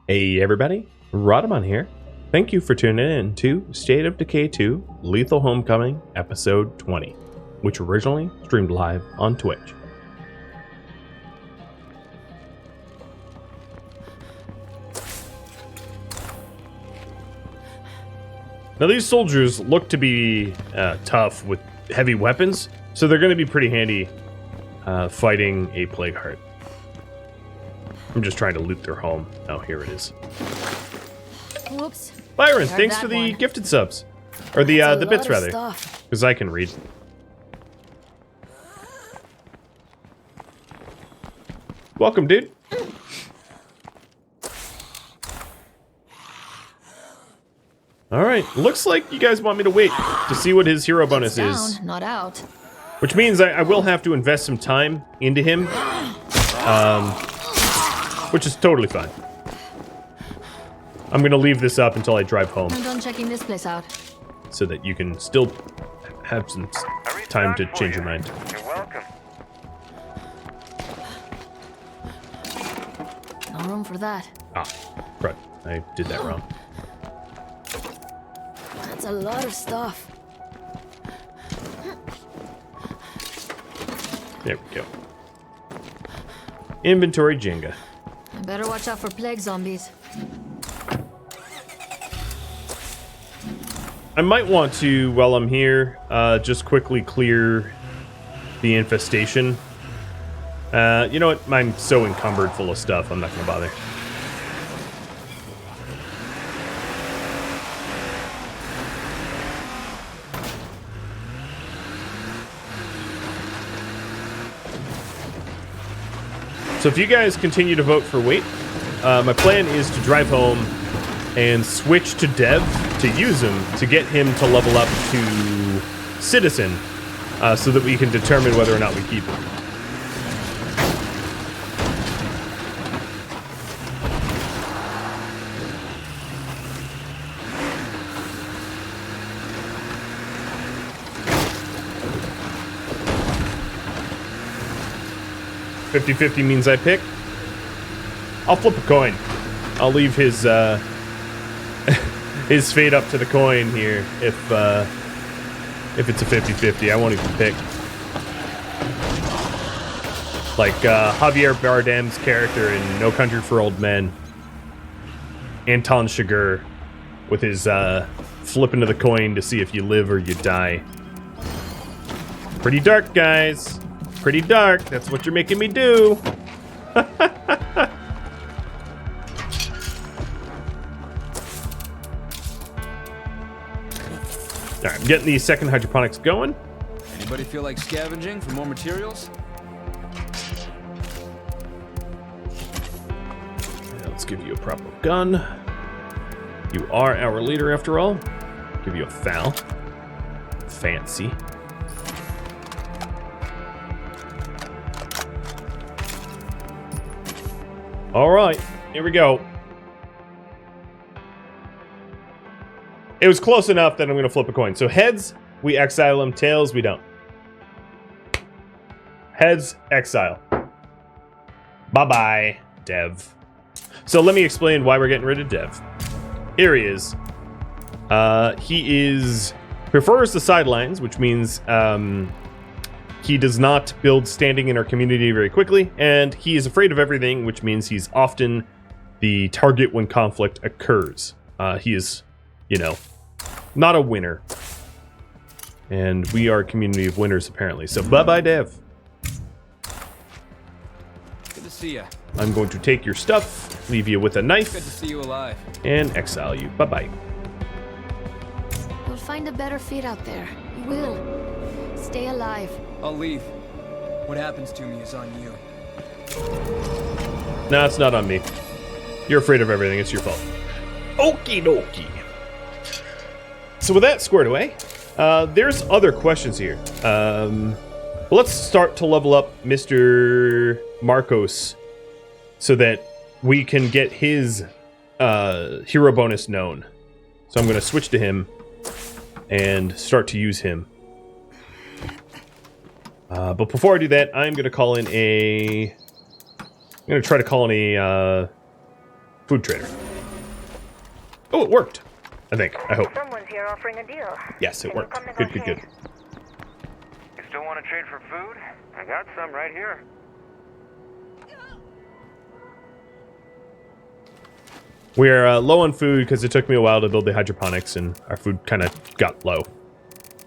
Hey everybody, Rhadamant here. Thank you for tuning in to State of Decay 2 Lethal Homecoming Episode 20, which originally streamed live on Twitch. Now these soldiers look to be tough with heavy weapons, so they're going to be pretty handy fighting a Plague Heart. I'm just trying to loot their home. Oh, here it is. Whoops. Byron, thanks for the gifted subs. Or the bits, rather. Because I can read. Welcome, dude. Alright, looks like you guys want me to wait to see what his hero bonus is. Not out. Which means I will have to invest some time into him. Which is totally fine. I'm gonna leave this up until I drive home. I'm done checking this place out. So that you can still have some time to change your mind. You're welcome. No room for that. Ah, right. I did that wrong. That's a lot of stuff. There we go. Inventory Jenga. I better watch out for plague zombies. I might want to, while I'm here, just quickly clear the infestation. You know what? I'm so encumbered full of stuff, I'm not going to bother. So if you guys continue to vote for wait, my plan is to drive home and switch to Dev to use him to get him to level up to Citizen so that we can determine whether or not we keep him. $50-50 means I pick. I'll flip a coin. I'll leave his his fate up to the coin here if it's a 50-50. I won't even pick. Like Javier Bardem's character in No Country for Old Men. Anton Chigurh with his flipping of the coin to see if you live or you die. Pretty dark, guys. Pretty dark. That's what you're making me do. Alright, I'm getting the second hydroponics going. Anybody feel like scavenging for more materials? Yeah, let's give you a proper gun. You are our leader after all. Give you a foul. Fancy. All right, here we go. It was close enough that I'm going to flip a coin. So heads, we exile them. Tails, we don't. Heads, exile. Bye-bye, Dev. So let me explain why we're getting rid of Dev. Here he is. Prefers the sidelines, which means he does not build standing in our community very quickly, and he is afraid of everything, which means he's often the target when conflict occurs. He is, you know, not a winner. And we are a community of winners, apparently. So bye-bye, Dev. Good to see ya. I'm going to take your stuff, leave you with a knife, Good to see you alive. and exile you. Bye-bye. You'll find a better fit out there. You will. Stay alive. I'll leave. What happens to me is on you. No, it's not on me. You're afraid of everything. It's your fault. Okie dokie. So with that squared away, there's other questions here. Let's start to level up Mr. Marcos so that we can get his hero bonus known. So I'm going to switch to him and start to use him. But before I do that, I'm going to call in a... I'm going to try to call in a food trader. Oh, it worked. I think. I hope. Someone's here offering a deal. Yes, it Can you worked. come Good, good, good. negotiate? You still want to trade for food? I got some right here. We're low on food because it took me a while to build the hydroponics, and our food kind of got low.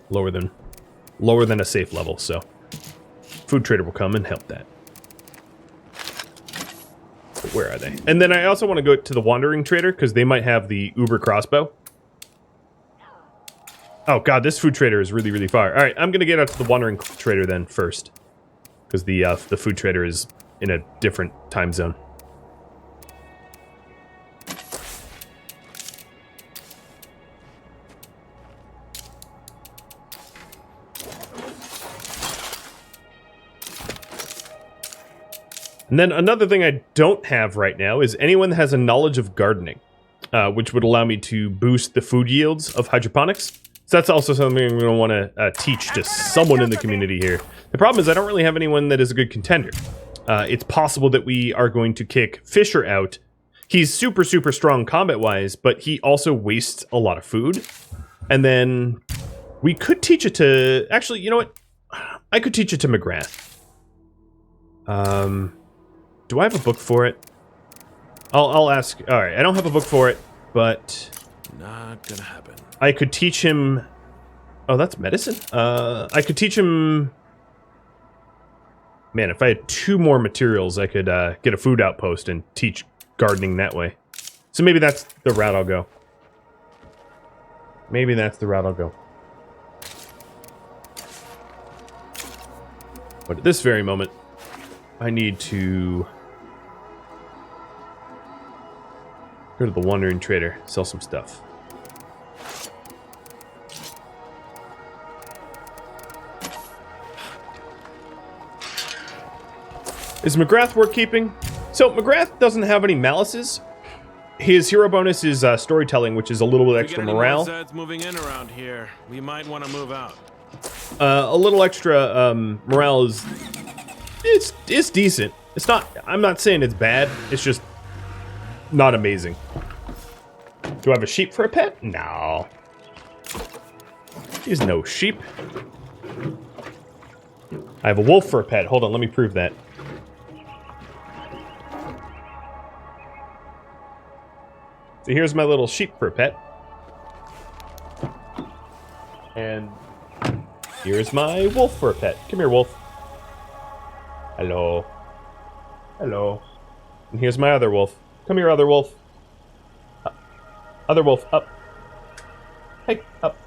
Lower than a safe level, so food trader will come and help that. But where are they? And then I also want to go to the wandering trader because they might have the Uber crossbow. Oh god, this food trader is really, really far. All right, I'm gonna get out to the wandering trader then first, because the food trader is in a different time zone. And then another thing I don't have right now is anyone that has a knowledge of gardening, which would allow me to boost the food yields of hydroponics. So that's also something I'm going to want to teach to someone in the community here. The problem is I don't really have anyone that is a good contender. It's possible that we are going to kick Fisher out. He's super, super strong combat-wise, but he also wastes a lot of food. And then we could teach it to... Actually, you know what? I could teach it to McGrath. Do I have a book for it? I'll ask. All right, I don't have a book for it, but not gonna happen. I could teach him. Oh, that's medicine. I could teach him. Man, if I had 2 more materials, I could get a food outpost and teach gardening that way. So maybe that's the route I'll go. Maybe that's the route I'll go. But at this very moment, I need to go to the wandering trader, sell some stuff. Is McGrath worth keeping? So McGrath doesn't have any malices. His hero bonus is storytelling, which is a little bit extra morale. Moving in around here, we might want to move out. A little extra morale is it's decent. It's not. I'm not saying it's bad. It's just not amazing. Do I have a sheep for a pet? No. There's no sheep. I have a wolf for a pet. Hold on, let me prove that. So here's my little sheep for a pet. And here's my wolf for a pet. Come here, wolf. Hello. Hello. And here's my other wolf. Come here, other wolf. Up. Other wolf, up. Hey, up.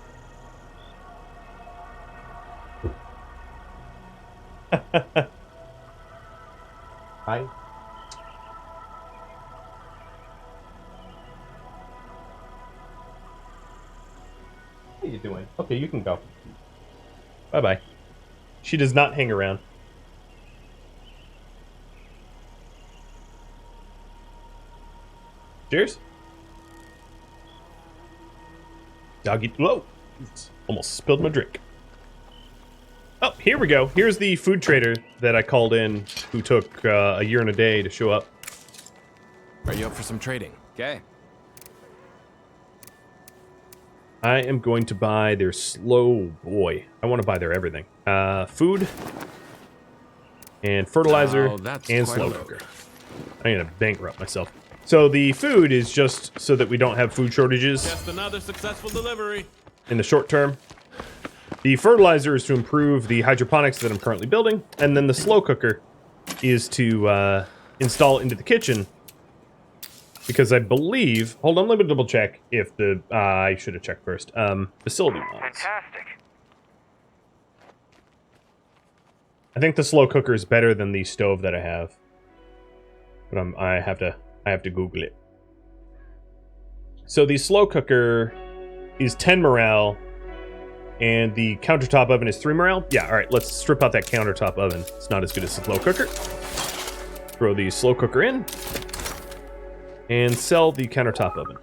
Hi. How you doing? Okay, you can go. Bye-bye. She does not hang around. Cheers. Doggy. Whoa. Almost spilled my drink. Oh, here we go. Here's the food trader that I called in, who took a year and a day to show up. Are you up for some trading? Okay. I am going to buy their slow boy. I want to buy their everything. Food and fertilizer and slow cooker. I'm gonna bankrupt myself. So the food is just so that we don't have food shortages. Just another successful delivery. In the short term. The fertilizer is to improve the hydroponics that I'm currently building, and then the slow cooker is to install into the kitchen. Because I believe... Hold on, let me double check if the... I should have checked first. Facility mods. Fantastic. I think the slow cooker is better than the stove that I have. But I have to Google it. So the slow cooker is 10 morale, and the countertop oven is 3 morale. Yeah, alright, let's strip out that countertop oven. It's not as good as the slow cooker. Throw the slow cooker in. And sell the countertop oven.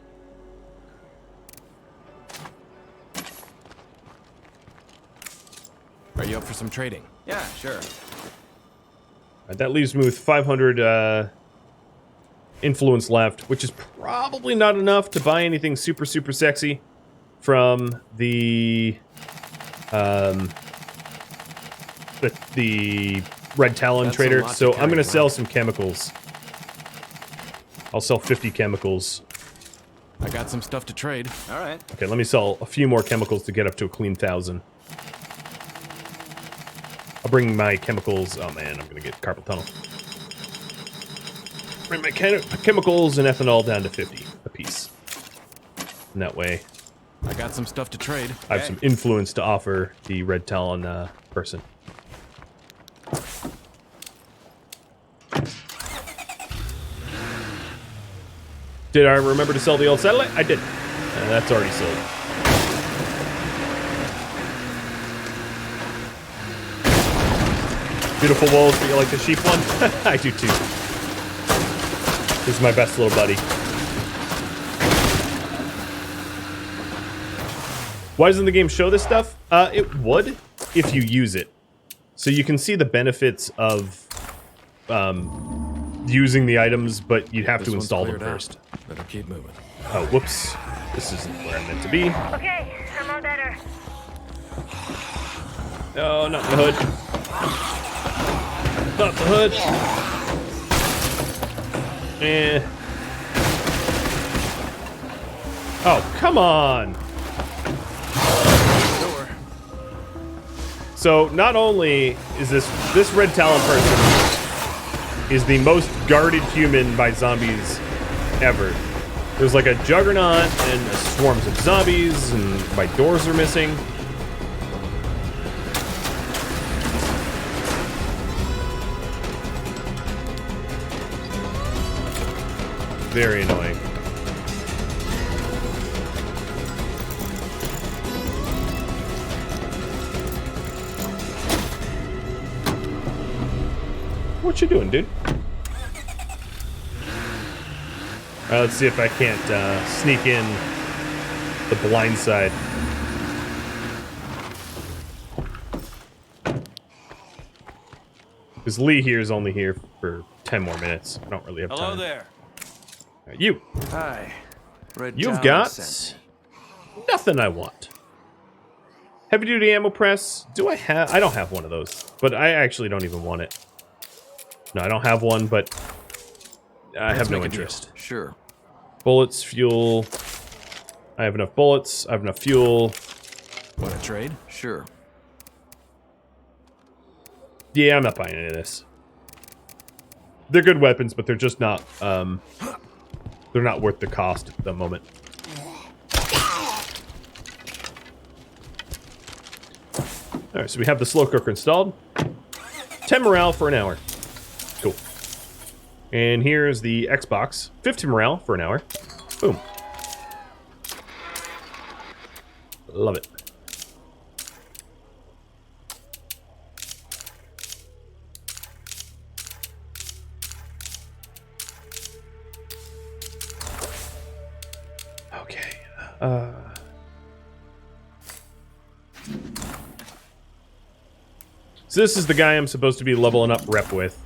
Are you up for some trading? Yeah, sure. Right, that leaves me with 500 influence left, which is probably not enough to buy anything super, super sexy from the Red Talon That's a trader. lot to So I'm carry going to sell around. some chemicals. I'll sell 50 chemicals. I got some stuff to trade. All right. Okay, let me sell a few more chemicals to get up to a clean 1,000. I'll bring my chemicals. Oh man, I'm gonna get carpal tunnel. Bring my chemicals and ethanol down to 50 apiece. And that way, I got some stuff to trade. I have some influence to offer the Red Talon person. Did I remember to sell the old satellite? I did. That's already sold. Beautiful wolves, but you like the sheep one? I do too. This is my best little buddy. Why doesn't the game show this stuff? It would if you use it. So you can see the benefits of using the items, but you'd have This to one's install them cleared out. first. Better keep moving. Oh, whoops. This isn't where I'm meant to be. Okay, I'm all better. No, not the hood. Not the hood. Eh. Oh, come on. So not only is this Red Talon person is the most guarded human by zombies ever. There's like a juggernaut and swarms of zombies, and my doors are missing. Very annoying. What you doing, dude? Let's see if I can't sneak in the blind side. Because Lee here is only here for 10 more minutes. I don't really have time. Hello there. You. Hi. Red You've Talon got sent me. nothing I want. Heavy duty ammo press. Do I have? I don't have one of those, but I actually don't even want it. No, I don't have one, but I have no make a deal. interest. Sure. Bullets, fuel. I have enough bullets. I have enough fuel. Want to trade? Sure. Yeah, I'm not buying any of this. They're good weapons, but they're just not. They're not worth the cost at the moment. All right, so we have the slow cooker installed. 10 morale for an hour. Cool. And here's the Xbox. 50 morale for an hour. Boom. Love it. Okay. So this is the guy I'm supposed to be leveling up rep with.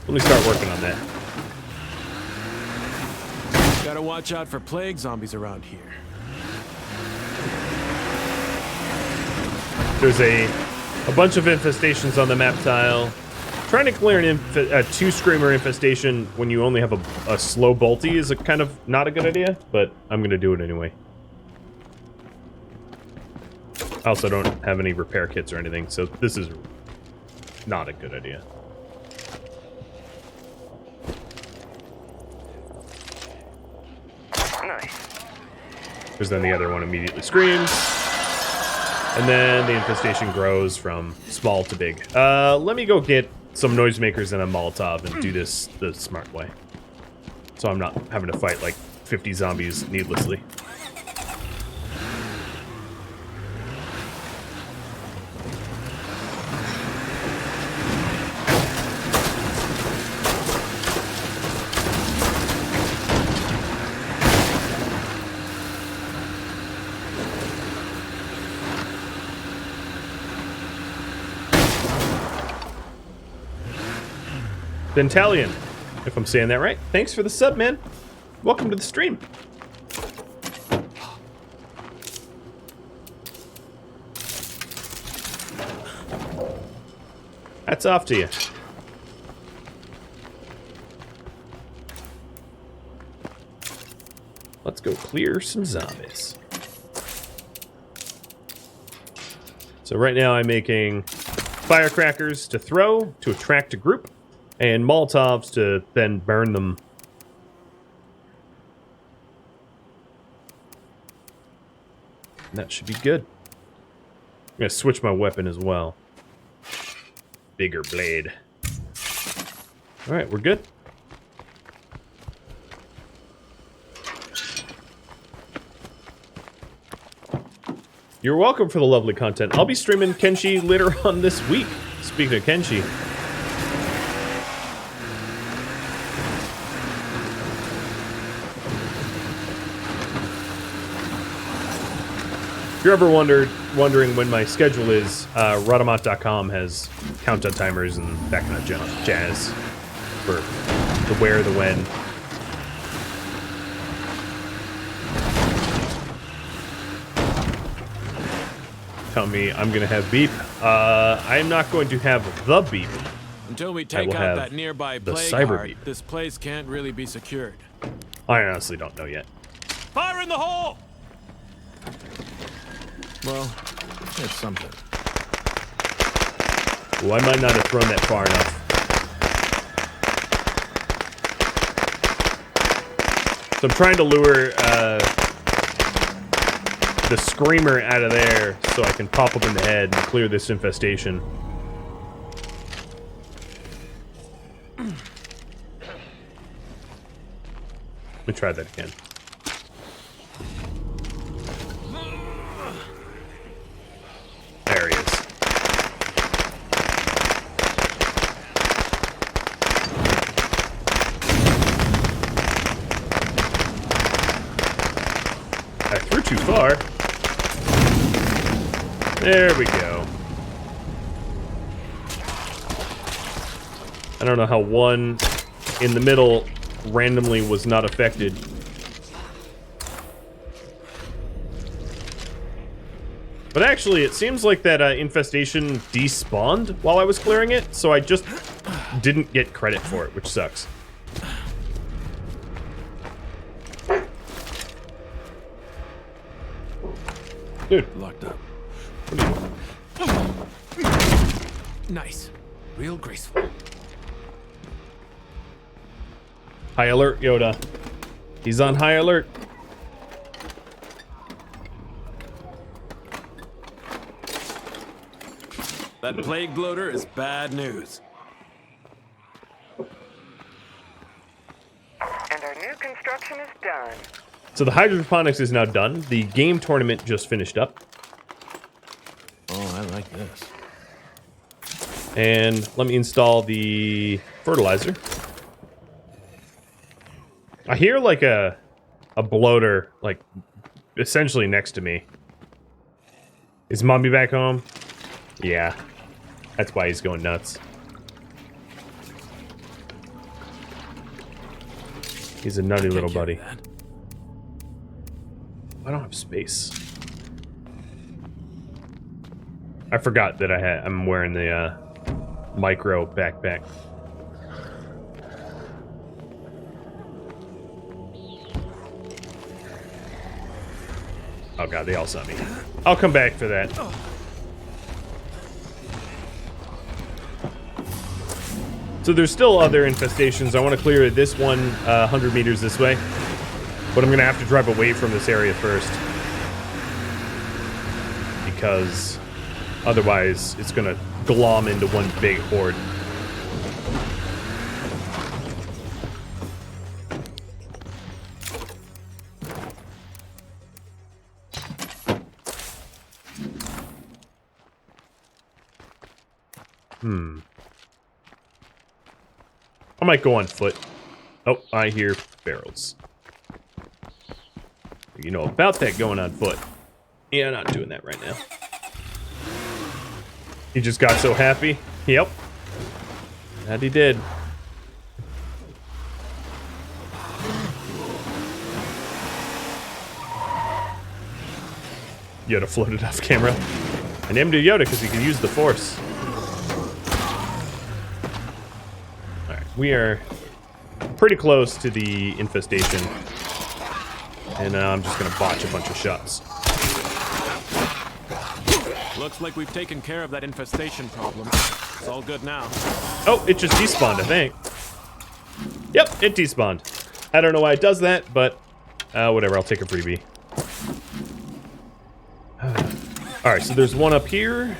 Let me start working on that. Gotta watch out for plague zombies around here. There's a bunch of infestations on the map tile. Trying to clear a two screamer infestation when you only have a slow bolty is a kind of not a good idea, but I'm gonna do it anyway. I also don't have any repair kits or anything, so this is not a good idea. Nice. Because then the other one immediately screams. And then the infestation grows from small to big. Let me go get some noisemakers and a Molotov and do this the smart way. So I'm not having to fight like 50 zombies needlessly. Dentalian, if I'm saying that right. Thanks for the sub, man. Welcome to the stream. Hats off to you. Let's go clear some zombies. So right now I'm making firecrackers to throw to attract a group, and Molotovs to then burn them. And that should be good. I'm gonna switch my weapon as well. Bigger blade. Alright, we're good. You're welcome for the lovely content. I'll be streaming Kenshi later on this week. Speaking of Kenshi. If you're ever wondering when my schedule is, Rhadamant.com has countdown timers and that kind of jazz for the where, the when. Tell me I'm gonna have beep. I am not going to have the beep. Until we take out that nearby the plague cyber heart, beep. this place can't really be secured. I honestly don't know yet. Fire in the hole! Well, it's something. Well, I might not have thrown that far enough. So I'm trying to lure the screamer out of there so I can pop up in the head and clear this infestation. Let me try that again. There he is. I threw too far. There we go. I don't know how one in the middle randomly was not affected. But actually, it seems like that infestation despawned while I was clearing it, so I just didn't get credit for it, which sucks. Dude. Locked up. Nice. Real graceful. High alert, Yoda. He's on high alert. That plague bloater is bad news. And our new construction is done. So the hydroponics is now done. The game tournament just finished up. Oh, I like this. And let me install the fertilizer. I hear like a bloater, like, essentially next to me. Is Mommy back home? Yeah. That's why he's going nuts. He's a nutty little buddy. I don't have space. I forgot that I'm wearing the micro backpack. Oh god, they all saw me. I'll come back for that. So there's still other infestations. I want to clear this one 100 meters this way. But I'm going to have to drive away from this area first. Because otherwise it's going to glom into one big horde. I might go on foot. Oh, I hear barrels. You know about that going on foot. Yeah, not doing that right now. He just got so happy. Yep. That he did. Yoda floated off camera. I named it Yoda because he can use the Force. Alright, we are pretty close to the infestation. And I'm just going to botch a bunch of shots. Looks like we've taken care of that infestation problem. It's all good now. Oh, it just despawned, I think. Yep, it despawned. I don't know why it does that, but whatever, I'll take a freebie. Alright, so there's one up here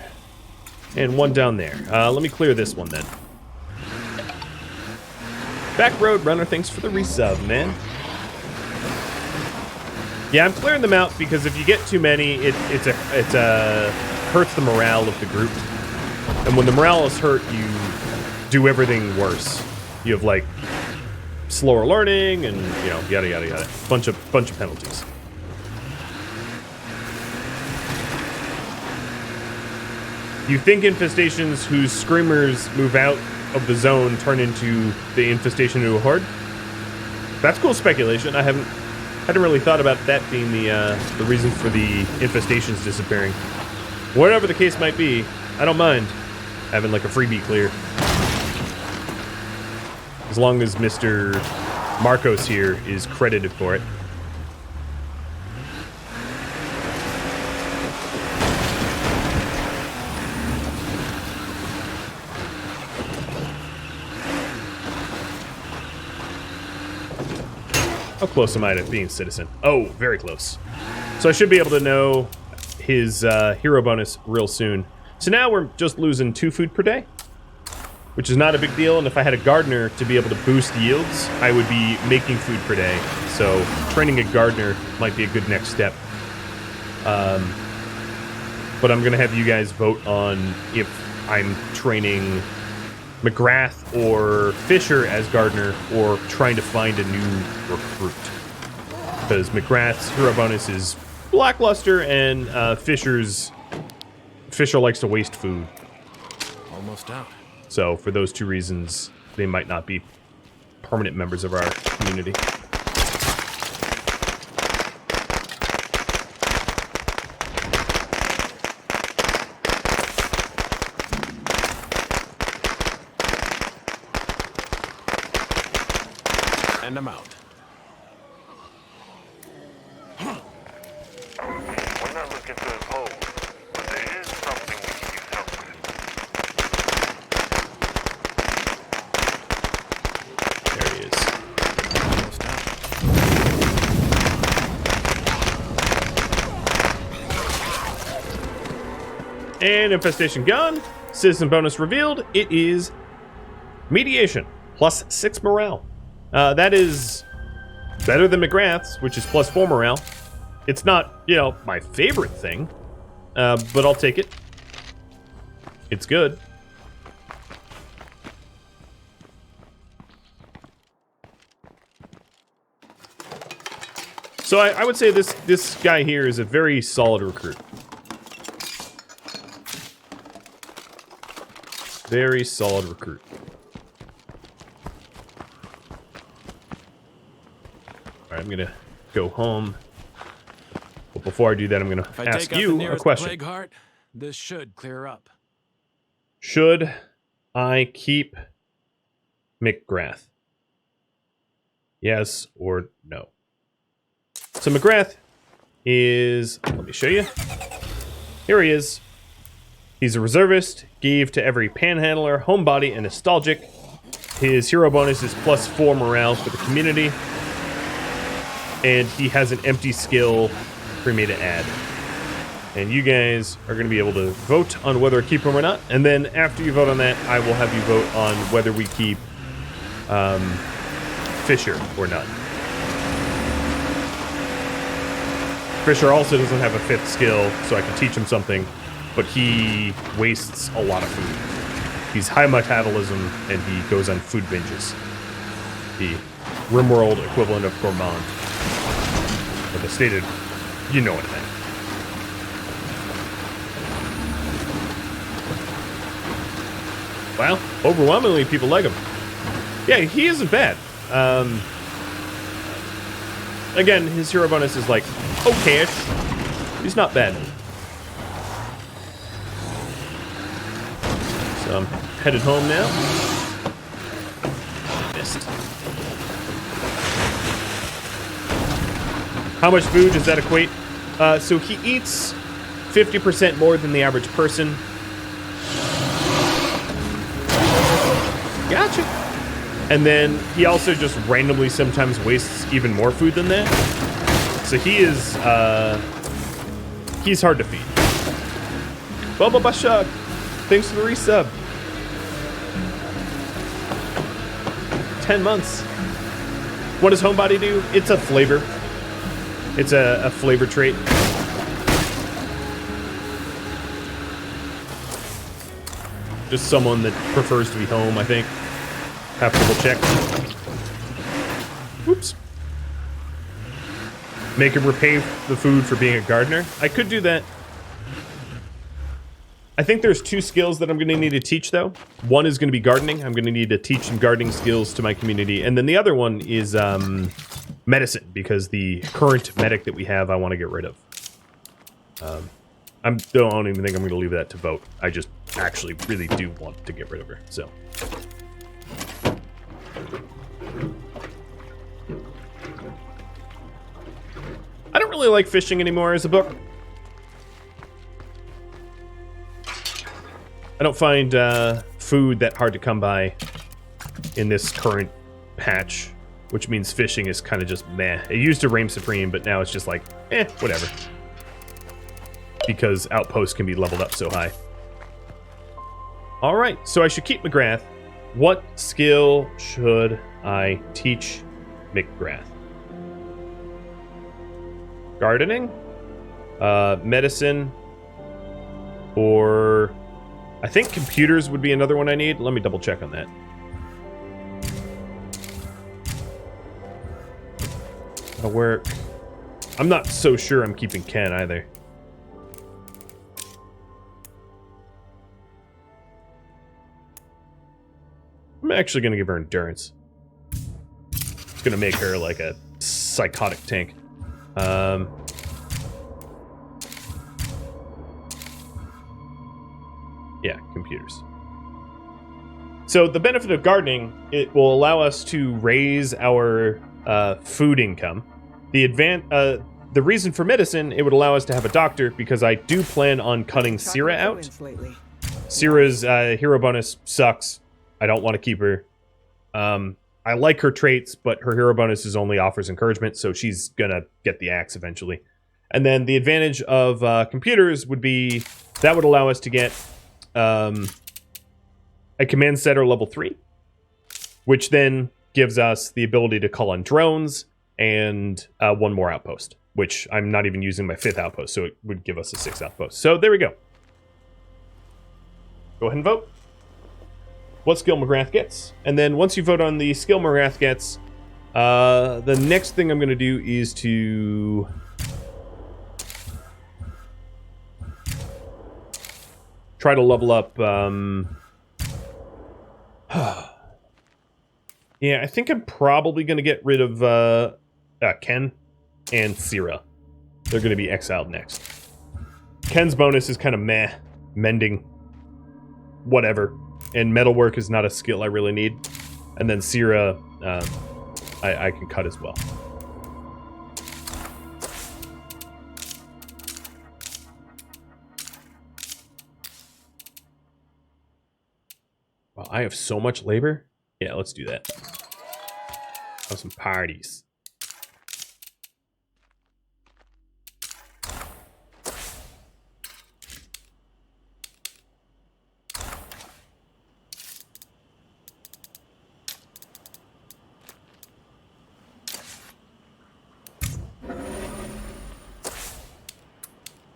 and one down there. Let me clear this one then. Back Road Runner, thanks for the resub, man. Yeah, I'm clearing them out because if you get too many, it hurts the morale of the group. And when the morale is hurt, you do everything worse. You have like slower learning and yada yada yada. Bunch of penalties. You think infestations whose screamers move out of the zone turn into the infestation into a horde? That's cool speculation. I hadn't really thought about that being the reason for the infestations disappearing. Whatever the case might be, I don't mind having like a freebie clear. As long as Mr. Marcos here is credited for it. How close am I to being citizen? Oh, very close. So I should be able to know his hero bonus real soon. So now we're just losing 2 food per day, which is not a big deal. And if I had a gardener to be able to boost yields, I would be making food per day. So training a gardener might be a good next step. But I'm going to have you guys vote on if I'm training McGrath or Fisher as gardener, or trying to find a new recruit. Because McGrath's hero bonus is lackluster, and Fisher likes to waste food. Almost out. So for those 2 reasons, they might not be permanent members of our community. And I'm out. We're not looking to impose, but there is something we can use help with. There he is. Almost out. And infestation gone. Citizen bonus revealed. It is mediation plus 6 morale. That is better than McGrath's, which is plus 4 morale. It's not, my favorite thing, but I'll take it. It's good. So I would say this guy here is a very solid recruit. Very solid recruit. Alright, I'm gonna go home. But before I do that, I'm gonna ask you a question. Plague heart, this should clear up. Should I keep McGrath? Yes or no? So McGrath is, let me show you. Here he is. He's a reservist, gave to every panhandler, homebody, and nostalgic. His hero bonus is plus 4 morale for the community. And he has an empty skill for me to add. And you guys are going to be able to vote on whether to keep him or not. And then after you vote on that, I will have you vote on whether we keep Fisher or not. Fisher also doesn't have a 5th skill, so I can teach him something, but he wastes a lot of food. He's high metabolism, and he goes on food binges. The RimWorld equivalent of gourmand. Or the stated, you know what I mean. Well, overwhelmingly people like him. Yeah, he isn't bad. Again, his hero bonus is like, okay-ish. He's not bad. So I'm headed home now. Missed. How much food does that equate? So he eats 50% more than the average person. Gotcha. And then he also just randomly sometimes wastes even more food than that. So he is, he's hard to feed. Bubba Bashak, thanks for the resub. 10 months. What does Homebody do? It's a flavor. It's a flavor trait. Just someone that prefers to be home, I think. Have to double check. Oops. Make him repay the food for being a gardener. I could do that. I think there's 2 skills that I'm going to need to teach, though. One is going to be gardening. I'm going to need to teach some gardening skills to my community. And then the other one is medicine, because the current medic that we have, I want to get rid of. I don't even think I'm going to leave that to vote. I just actually really do want to get rid of her, so. I don't really like fishing anymore as a book. I don't find food that hard to come by in this current patch, which means fishing is kind of just meh. It used to reign supreme, but now it's just like, whatever. Because outposts can be leveled up so high. All right, so I should keep McGrath. What skill should I teach McGrath? Gardening? Medicine? Or I think computers would be another one I need. Let me double check on that. That'll work. I'm not so sure I'm keeping Ken either. I'm actually going to give her endurance. It's going to make her like a psychotic tank. Yeah, computers. So the benefit of gardening, it will allow us to raise our food income. The reason for medicine, it would allow us to have a doctor, because I do plan on cutting Syrah out. Syrah's hero bonus sucks. I don't want to keep her. I like her traits, but her hero bonus is only offers encouragement, so she's gonna get the axe eventually. And then the advantage of computers would be that would allow us to get a command setter level 3, which then gives us the ability to call on drones and 1 more outpost, which I'm not even using my 5th outpost, so it would give us a 6th outpost. So there we go. Go ahead and vote. What skill McGrath gets. And then once you vote on the skill McGrath gets, the next thing I'm going to do is to try to level up. Yeah, I think I'm probably going to get rid of Ken and Syrah. They're going to be exiled next. Ken's bonus is kind of meh. Mending. Whatever. And metalwork is not a skill I really need. And then Syrah, I can cut as well. Wow, I have so much labor. Yeah, let's do that. Have some parties.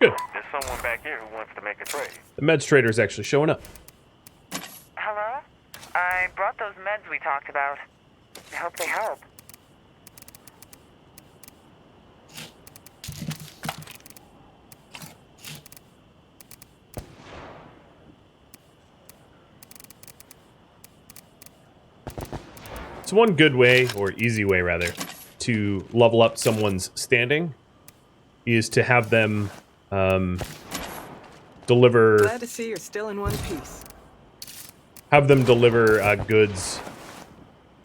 Good. There's someone back here who wants to make a trade. The meds trader is actually showing up. Hello? I brought those meds we talked about. I hope they help. So one good way, or easy way rather, to level up someone's standing is to have them deliver Glad to see you're still in one piece. have them deliver goods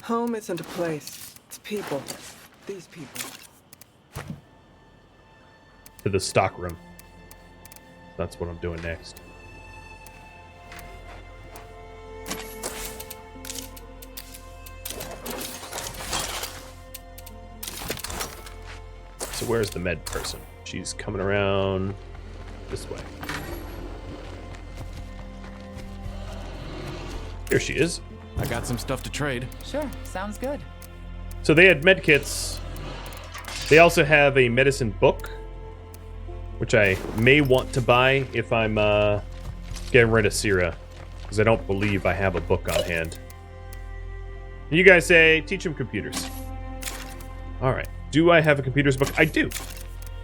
Home isn't a place. It's people. These people. to the stock room. That's what I'm doing next. So where's the med person? She's coming around this way. Here she is. I got some stuff to trade. Sure, sounds good. So they had med kits. They also have a medicine book, which I may want to buy if I'm getting rid of Syrah, because I don't believe I have a book on hand. You guys say, teach him computers. All right. Do I have a computers book? I do.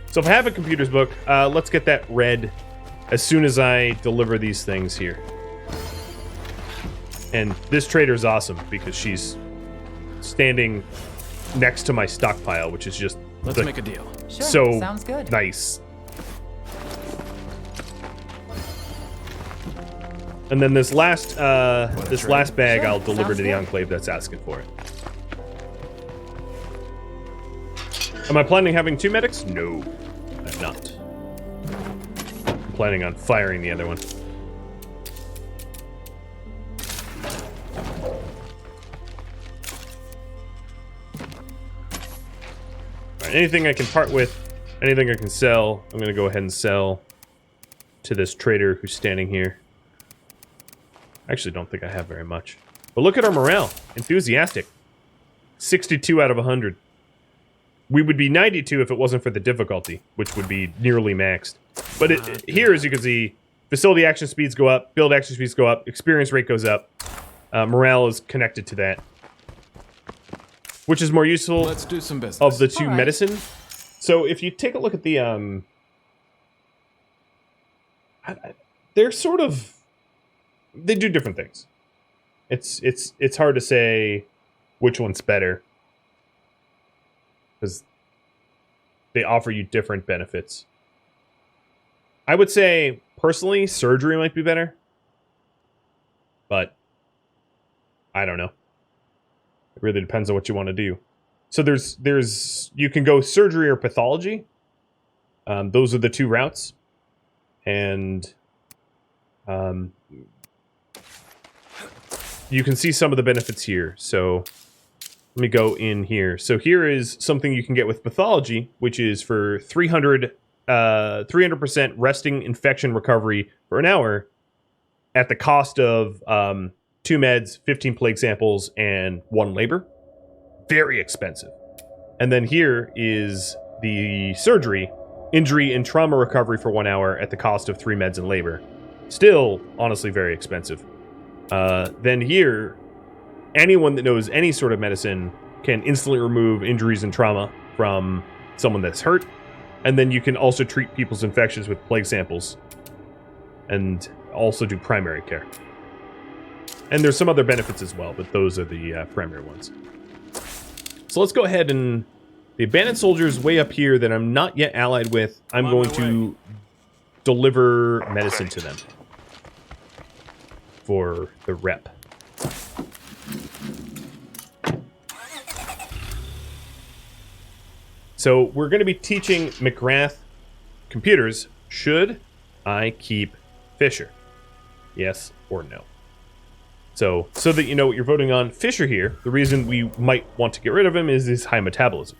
So if I have a computers book, let's get that read as soon as I deliver these things here. And this trader's awesome because she's standing next to my stockpile, which is just Let's make a deal. Sure, so sounds good. nice. And then this last bag Sure, I'll deliver sounds to the good. Enclave that's asking for it. Am I planning on having 2 medics? No, I'm not. I'm planning on firing the other one. Alright, anything I can part with, anything I can sell, I'm going to go ahead and sell to this trader who's standing here. I actually don't think I have very much. But look at our morale. Enthusiastic. 62 out of 100. We would be 92 if it wasn't for the difficulty, which would be nearly maxed. But here, as you can see, facility action speeds go up, build action speeds go up, experience rate goes up. Morale is connected to that. Which is more useful Let's do some business. of the 2 All right. medicine. So if you take a look at the... they're sort of... They do different things. It's hard to say which one's better. Because they offer you different benefits. I would say, personally, surgery might be better. But I don't know. It really depends on what you want to do. So there's you can go surgery or pathology. Those are the 2 routes. And you can see some of the benefits here. So let me go in here. So here is something you can get with pathology, which is for 300% resting infection recovery for an hour at the cost of 2 meds, 15 plague samples, and 1 labor. Very expensive. And then here is the surgery, injury and trauma recovery for 1 hour at the cost of 3 meds and labor. Still, honestly, very expensive. Then here, anyone that knows any sort of medicine can instantly remove injuries and trauma from someone that's hurt. And then you can also treat people's infections with plague samples. And also do primary care. And there's some other benefits as well, but those are the primary ones. So let's go ahead and... The abandoned soldiers way up here that I'm not yet allied with, I'm going to deliver medicine to them. For the rep. So we're going to be teaching McGrath computers. Should I keep Fisher? Yes or no? So that you know what you're voting on, Fisher here, the reason we might want to get rid of him is his high metabolism.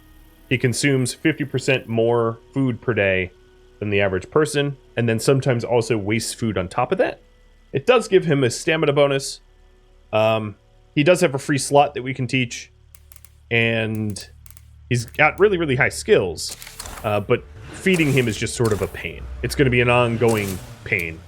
He consumes 50% more food per day than the average person, and then sometimes also wastes food on top of that. It does give him a stamina bonus. He does have a free slot that we can teach, and he's got really, really high skills, but feeding him is just sort of a pain. It's going to be an ongoing pain.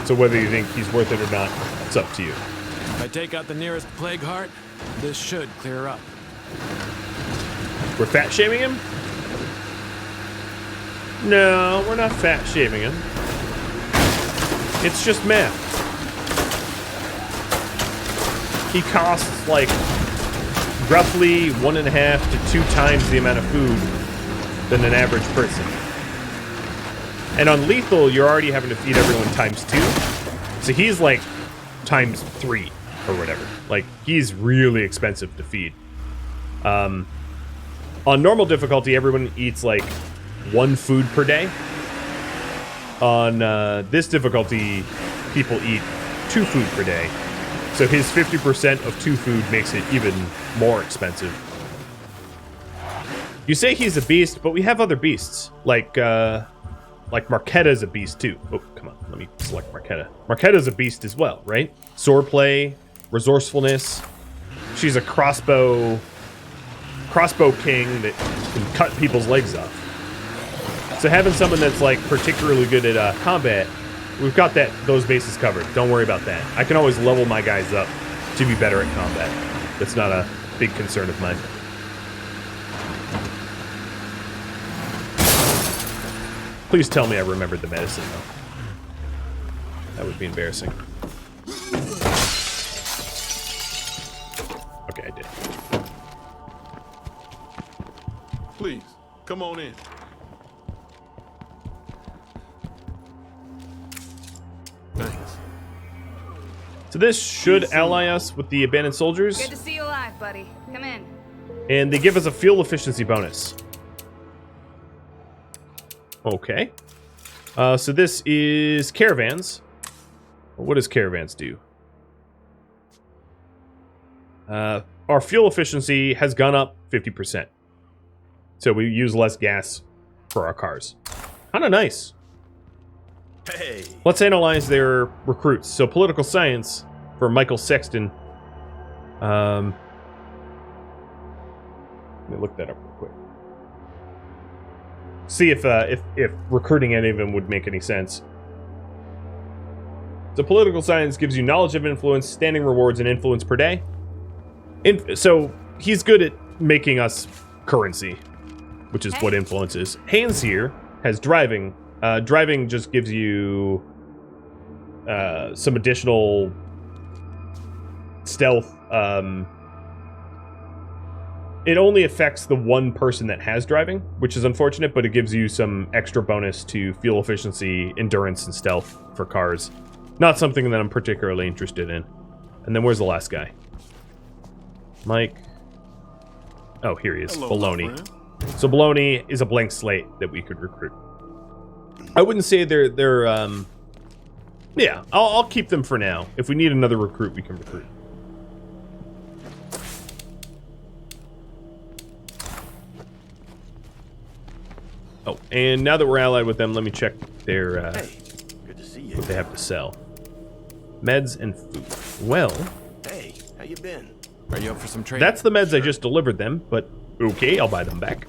So whether you think he's worth it or not, it's up to you. If I take out the nearest plague heart, this should clear up. We're fat shaming him? No, we're not fat shaming him. It's just math. He costs like roughly 1.5 to 2 times the amount of food than an average person. And on lethal, you're already having to feed everyone ×2. So he's like ×3 or whatever. Like, he's really expensive to feed. On normal difficulty, everyone eats like 1 food per day. On this difficulty, people eat 2 food per day. So his 50% of 2 food makes it even more expensive. You say he's a beast, but we have other beasts. Like Marquetta's a beast too. Oh, come on. Let me select Marquetta. Marquetta's a beast as well, right? Swordplay, resourcefulness. She's a crossbow king that can cut people's legs off. So having someone that's like particularly good at combat, we've got those bases covered. Don't worry about that. I can always level my guys up to be better at combat. That's not a big concern of mine. Please tell me I remembered the medicine, though. That would be embarrassing. Okay, I did. Please, come on in. Thanks. So this should ally us with the abandoned soldiers. Good to see you alive, buddy. Come in. And they give us a fuel efficiency bonus. Okay. So this is caravans. What does caravans do? Our fuel efficiency has gone up 50%. So we use less gas for our cars. Kind of nice. Hey. Let's analyze their recruits. So political science for Michael Sexton. Let me look that up real quick. See if recruiting any of them would make any sense. So political science gives you knowledge of influence, standing rewards, and influence per day. So he's good at making us currency, which is what influence is. Haynes here has driving. Driving just gives you some additional stealth. It only affects the one person that has driving, which is unfortunate, but it gives you some extra bonus to fuel efficiency, endurance, and stealth for cars. Not something that I'm particularly interested in. And then where's the last guy? Mike. Oh, here he is. Hello, Baloney. So Baloney is a blank slate that we could recruit. I wouldn't say they're yeah, I'll keep them for now. If we need another recruit, we can recruit. Oh, and now that we're allied with them, let me check their Hey, good to see you. what they have to sell. Meds and food. Well, Hey, how you been? Are you up for some trade? that's the meds I just delivered them, but okay, I'll buy them back.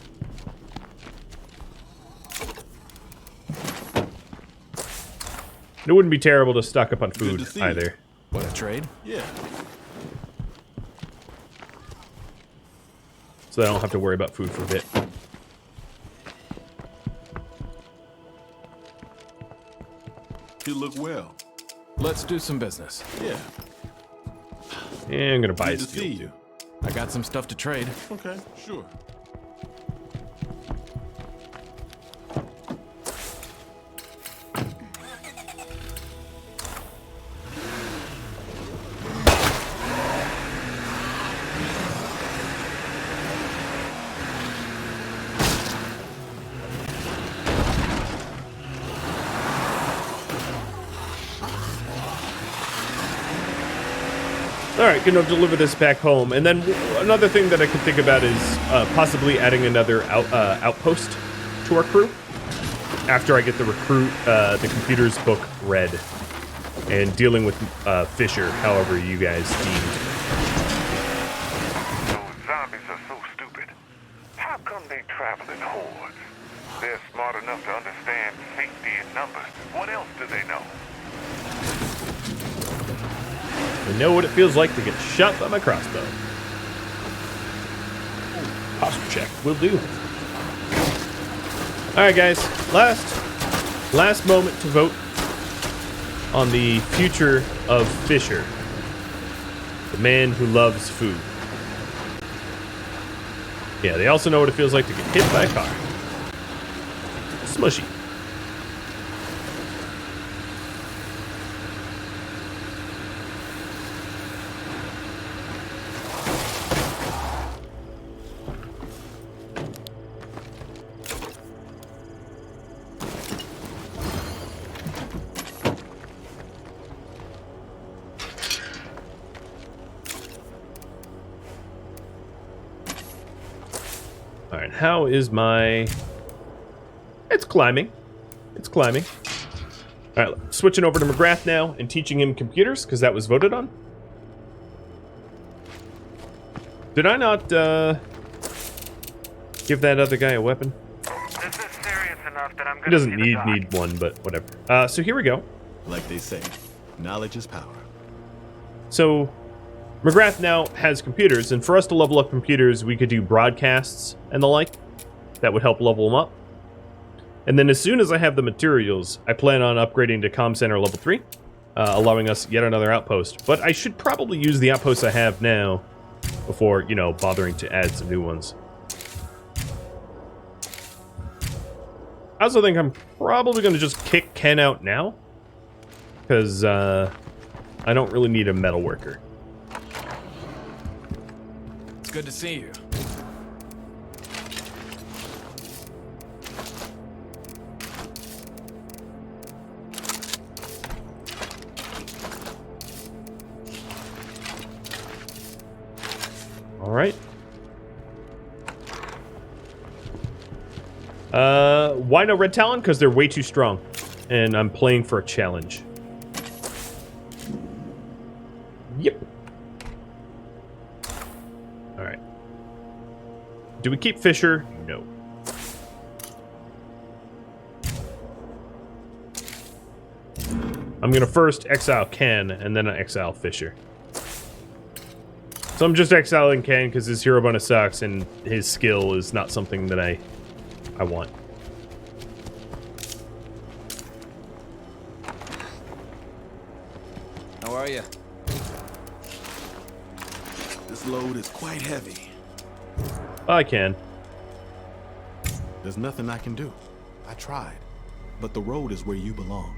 It wouldn't be terrible to stock up on food to see you. either. Want to trade? Yeah. So I don't have to worry about food for a bit. You look well. Let's do some business. Yeah. And I'm gonna buy Good his to see fuel you. too. I got some stuff to trade. Okay, sure. All right, gonna deliver this back home, and then another thing that I could think about is possibly adding another outpost to our crew after I get the recruit, the computer's book read, and dealing with Fisher, however you guys deemed. Those zombies are so stupid. How come they travel in hordes? They're smart enough to understand safety in numbers. What else do they know? I know what it feels like to get shot by my crossbow. Posture check will do. All right, guys. Last moment to vote on the future of Fisher, the man who loves food. Yeah, they also know what it feels like to get hit by a car. Smushy. Alright, how is my... It's climbing. It's climbing. Alright, switching over to McGrath now and teaching him computers, because that was voted on. Did I not, give that other guy a weapon? This is serious enough that I'm He gonna doesn't need a doc. need one, but whatever. So here we go. Like they say, knowledge is power. So, McGrath now has computers, and for us to level up computers, we could do broadcasts and the like. That would help level them up. And then as soon as I have the materials, I plan on upgrading to Comm Center level 3, allowing us yet another outpost. But I should probably use the outposts I have now before, you know, bothering to add some new ones. I also think I'm probably going to just kick Ken out now, because I don't really need a metal worker. It's good to see you. All right. Why no Red Talon? Because they're way too strong, and I'm playing for a challenge. Yep. All right. Do we keep Fisher? No. I'm gonna first exile Ken, and then I exile Fisher. So I'm just exiling Ken because his hero bonus sucks, and his skill is not something that I want. How are you? This load is quite heavy. I can. There's nothing I can do. I tried, but the road is where you belong.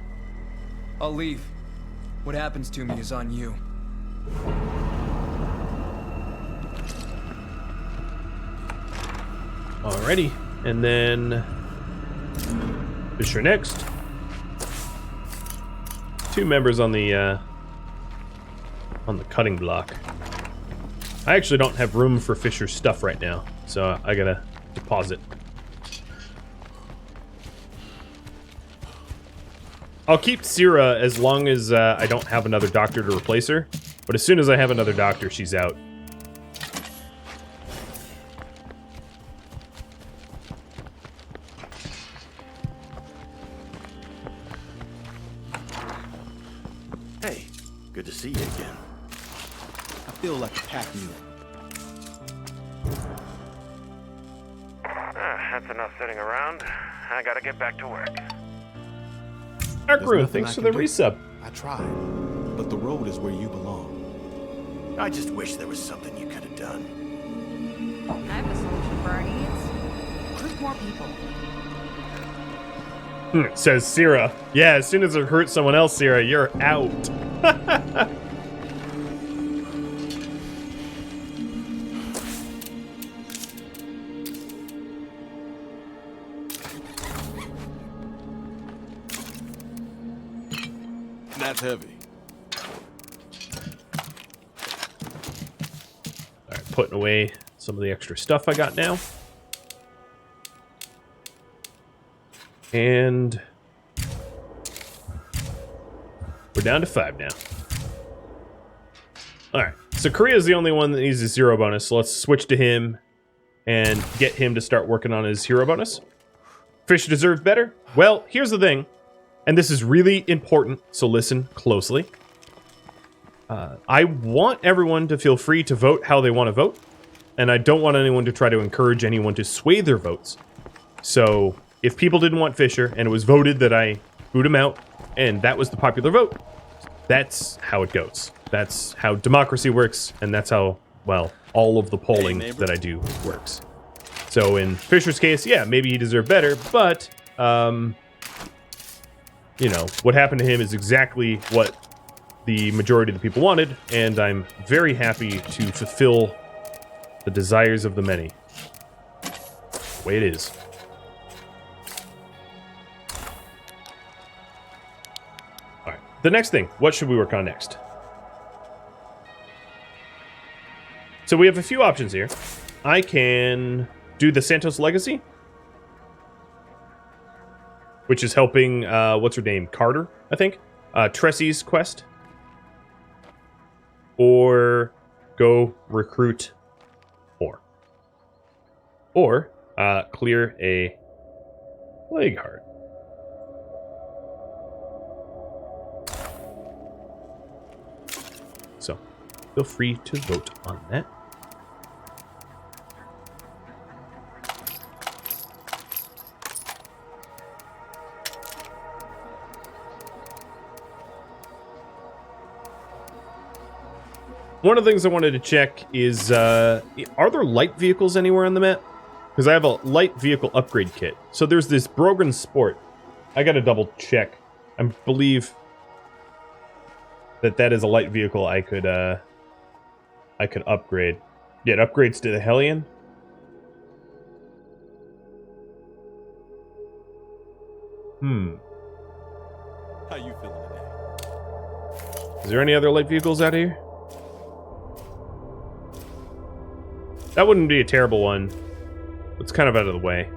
I'll leave. What happens to me is on you. Alrighty, and then Fisher next. 2 members on the cutting block. I actually don't have room for Fisher's stuff right now, so I gotta deposit. I'll keep Syrah as long as I don't have another doctor to replace her, but as soon as I have another doctor, she's out. Hey, good to see you again. I feel like a pack mule. That's enough sitting around. I gotta get back to work. Arkrune, nothing thanks I for can the do. resub. I tried, but the road is where you belong. I just wish there was something you could have done. I have a solution for our needs. Recruit more people. Says Syrah. Yeah, as soon as it hurts someone else, Syrah, you're out. That's heavy. Alright, putting away some of the extra stuff I got now. And we're down to 5 now. Alright, so Korea's the only one that needs a 0 bonus, so let's switch to him and get him to start working on his hero bonus. Fish deserves better? Well, here's the thing, and this is really important, so listen closely. I want everyone to feel free to vote how they want to vote, and I don't want anyone to try to encourage anyone to sway their votes. So, if people didn't want Fisher, and it was voted that I boot him out, and that was the popular vote, that's how it goes. That's how democracy works, and that's how, well, all of the polling that I do works. So in Fisher's case, yeah, maybe he deserved better, but, you know, what happened to him is exactly what the majority of the people wanted, and I'm very happy to fulfill the desires of the many. The way it is. Alright, the next thing, what should we work on next? So we have a few options here. I can do the Santos Legacy, which is helping, what's her name? Carter, I think? Tressie's quest. Or go recruit more. Or clear a plague heart. So, feel free to vote on that. One of the things I wanted to check is, are there light vehicles anywhere on the map? Because I have a light vehicle upgrade kit. So there's this Brogan Sport. I gotta double check. I believe that is a light vehicle I could upgrade. Yeah, it upgrades to the Hellion. How you feeling today? Is there any other light vehicles out here? That wouldn't be a terrible one. It's kind of out of the way.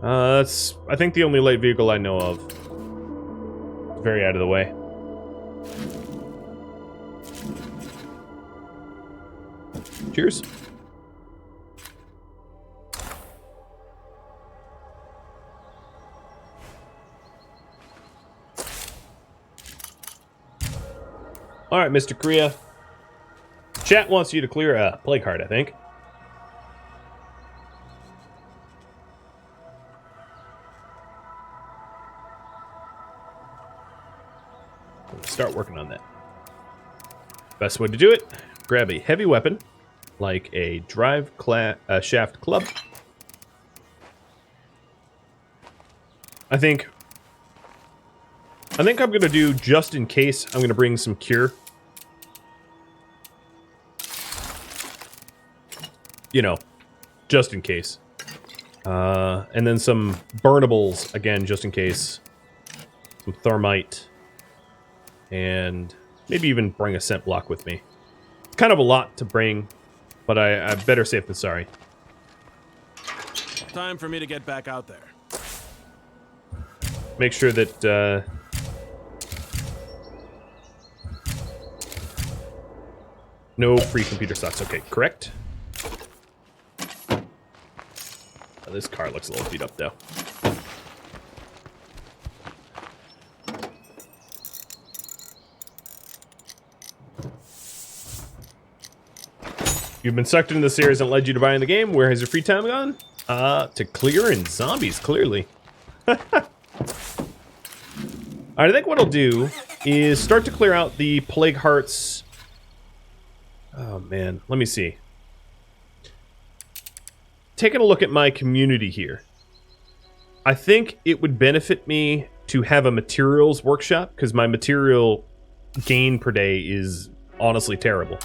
That's, I think, the only light vehicle I know of. It's very out of the way. Cheers. All right, Mr. Korea. Chat wants you to clear a plague heart, I think. Start working on that. Best way to do it, grab a heavy weapon, like a drive shaft club. I think I'm gonna do, just in case, I'm gonna bring some cure. You know, just in case. And then some burnables, again, just in case. Some thermite. And maybe even bring a scent block with me. It's kind of a lot to bring, but I'm better safe than sorry. Time for me to get back out there. Make sure that, no free computer slots. Okay, correct. Oh, this car looks a little beat up, though. You've been sucked into the series that led you to buying the game. Where has your free time gone? To clearing zombies, clearly. Alright, I think what I'll do is start to clear out the plague hearts. Oh, man. Let me see. Taking a look at my community here. I think it would benefit me to have a materials workshop, because my material gain per day is honestly terrible.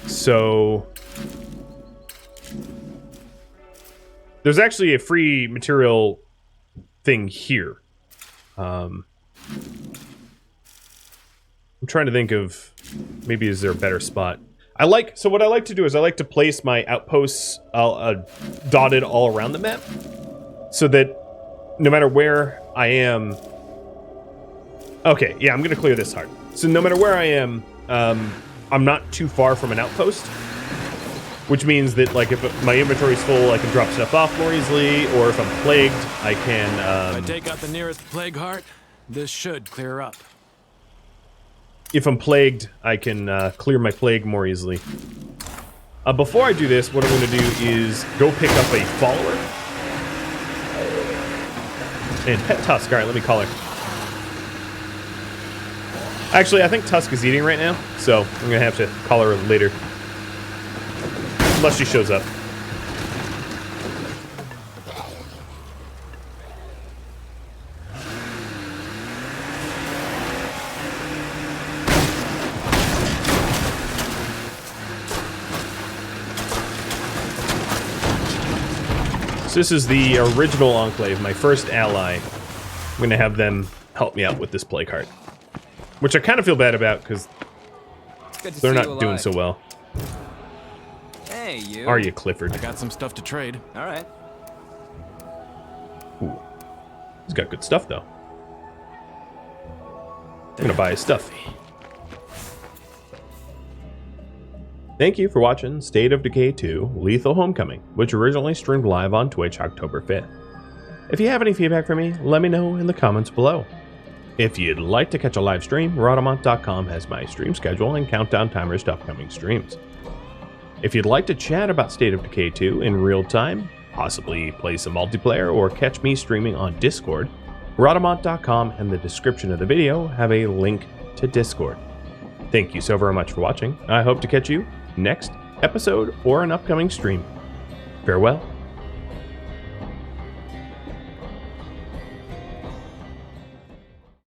So there's actually a free material thing here. I'm trying to think of, maybe is there a better spot? So what I like to do is I like to place my outposts dotted all around the map, so that no matter where I am. Okay, yeah, I'm gonna clear this heart. So no matter where I am, I'm not too far from an outpost, which means that, like, if my inventory's full, I can drop stuff off more easily, or if I'm plagued, I can, If I take out the nearest plague heart, this should clear up. If I'm plagued, I can clear my plague more easily. Before I do this, what I'm going to do is go pick up a follower. And Pet Tusk. All right, let me call her. Actually, I think Tusk is eating right now, so I'm going to have to call her later. Unless she shows up. So this is the original Enclave, my first ally. I'm going to have them help me out with this play card. Which I kind of feel bad about, because they're not doing so well. Hey, you. Are you, Clifford? I got some stuff to trade. All right. Ooh. He's got good stuff, though. I'm going to buy his stuff. Thank you for watching State of Decay 2 Lethal Homecoming, which originally streamed live on Twitch October 5th. If you have any feedback for me, let me know in the comments below. If you'd like to catch a live stream, Rhadamant.com has my stream schedule and countdown timers to upcoming streams. If you'd like to chat about State of Decay 2 in real time, possibly play some multiplayer, or catch me streaming on Discord, Rhadamant.com and the description of the video have a link to Discord. Thank you so very much for watching. I hope to catch you next episode or an upcoming stream. Farewell.